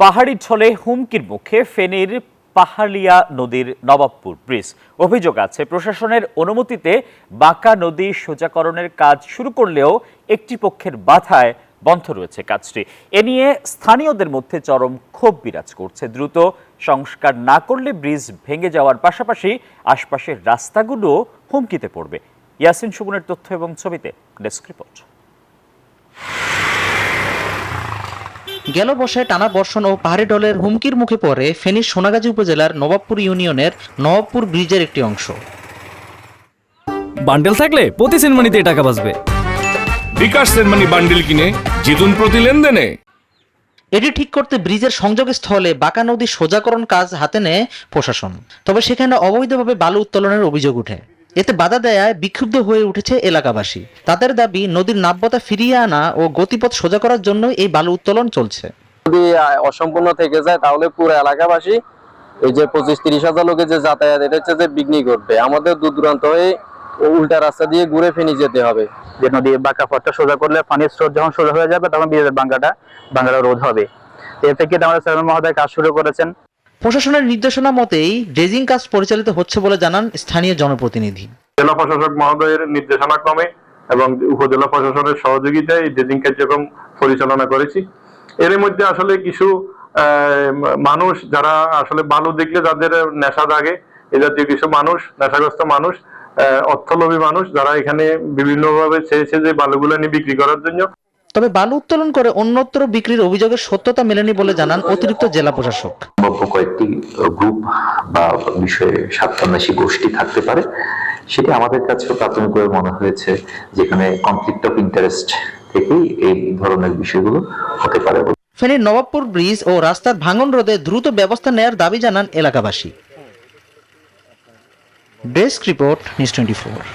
পাহাড়ি ঢলে হুমকির মুখে ফেনীর পাহাড়িয়া নদীর নবাবপুর ব্রিজ। অভিযোগ আছে প্রশাসনের অনুমতিতে বাঁকা নদী সোজাকরণের কাজ শুরু করলেও একটি পক্ষের বাধায় বন্ধ রয়েছে কাজটি। এ নিয়ে স্থানীয়দের মধ্যে চরম ক্ষোভ বিরাজ করছে। দ্রুত সংস্কার না করলে ব্রিজ ভেঙে যাওয়ার পাশাপাশি আশপাশের রাস্তাগুলো হুমকিতে পড়বে। ইয়াসিন সুমনের তথ্য এবং ছবিতে ডেস্ক রিপোর্ট। গেল বর্ষায় টানা বর্ষণ ও পাহাড়ি ঢলের হুমকির মুখে পড়ে ফেনীর সোনাগাজী উপজেলার নবাবপুর ইউনিয়নের নবাবপুর ব্রিজের একটি অংশ। বান্ডেল থাকলে প্রতি সেনমানিতে টাকা বাঁচবে। বিকাশ সেনমানি বান্ডেল কিনে জিতুন প্রতি লেনদেনে। এটি ঠিক করতে ব্রিজের সংযোগস্থলে বাঁকা নদী সোজাকরণ কাজ হাতে নেয় প্রশাসন। তবে সেখানে অবৈধভাবে বালু উত্তোলনের অভিযোগ উঠে। এতে বাধা দেয়ায় বিক্ষুব্ধ হয়ে উঠেছে এলাকাবাসী। তাদের দাবি নদীর নাব্যতা ফিরিয়ে আনা ও গতিপথ সোজা করার জন্য এই বালু উত্তোলন চলছে। যদি অসম্পূর্ণ থেকে যায় তাহলে পুরো এলাকাবাসী এই যে 25-30 হাজার লোকের যে যাতায়াত এটা হচ্ছে যে বিঘ্নি ঘটবে। আমাদের দূর দূরান্ত হয়ে উল্টা রাস্তা দিয়ে ঘুরে ফেনী যেতে হবে। যে নদী বাঁকা পথটা সোজা করলে পানির স্রোত যখন সোজা হয়ে যাবে তখন ব্রিজের বাঙ্গাটা রোধ হবে। এর থেকে আমাদের চেয়ারম্যান মহোদয় কাজ শুরু করেছেন। প্রশাসনের নির্দেশনা মতেই ড্রেজিং কাজ পরিচালিত হচ্ছে বলে জানান স্থানীয় জনপ্রতিনিধি। জেলা প্রশাসক মহোদয়ের নির্দেশনা ক্রমে এবং উপজেলা প্রশাসনের সহযোগিতায় ড্রেজিং কার্যক্রম পরিচালনা করেছি। এর মধ্যে আসলে কিছু মানুষ যারা আসলে বালু দেখলে যাদের নেশা জাগে, এ জাতীয় কিছু মানুষ, নেশাগ্রস্ত মানুষ, অর্থলোভী মানুষ যারা এখানে বিভিন্নভাবে চেয়েছে যে বালুগুলো নিয়ে বিক্রি করার জন্য। তবে বালু উত্তোলন করে অন্যত্র বিক্রির অভিযোগের সত্যতা মেলেনি বলে জানান অতিরিক্ত জেলা প্রশাসক। কয়েকটি গ্রুপ বা বিষয়ে স্বার্থান্বেষী গোষ্ঠী থাকতে পারে, সেটি আমাদের কাছেও প্রাথমিকভাবে মনে হয়েছে যেখানে কনফ্লিক্ট অফ ইন্টারেস্ট থেকেই এই ধরনের বিষয়গুলো হতে পারে। ফেনীর নবাবপুর ব্রিজ ও রাস্তার ভাঙন রোধে দ্রুত ব্যবস্থা নেয়ার দাবি জানান এলাকাবাসী। Desk report news 24।